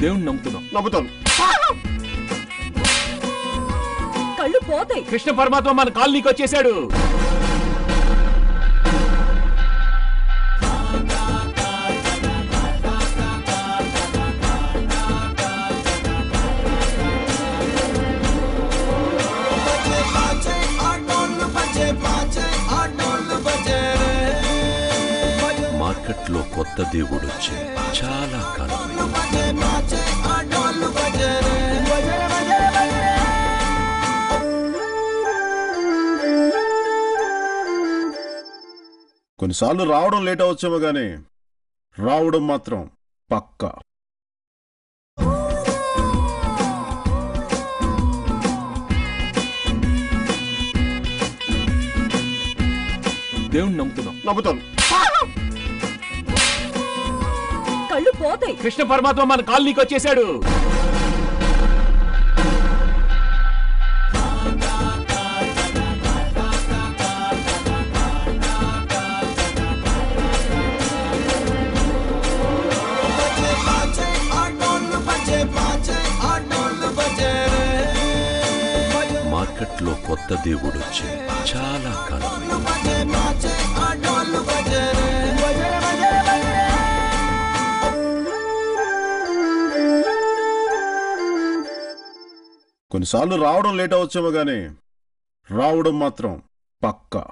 దేవుణ్ణి నమ్ముతున్నాం. నమ్ముతాను. కళ్ళు పోతాయి. కృష్ణ పరమాత్మ మన కాలనీకి వచ్చేసాడు. మార్కెట్లో కొత్త దేవుడు వచ్చి చాలా కాలం. కొన్నిసార్లు రావడం లేట్ అవచ్చేమో గానీ రావడం మాత్రం పక్కా. దేవుణ్ణి నమ్ముతున్నాం. నమ్ముతాను. కళ్ళు పోతాయి. కృష్ణ పరమాత్మ మన కాలనీకి వచ్చేసాడు. మార్కెట్లో కొత్త దేవుడు వచ్చి చాలా కాలం. కొన్నిసార్లు రావడం లేట్ అవచ్చేమో గానీ రావడం మాత్రం పక్కా.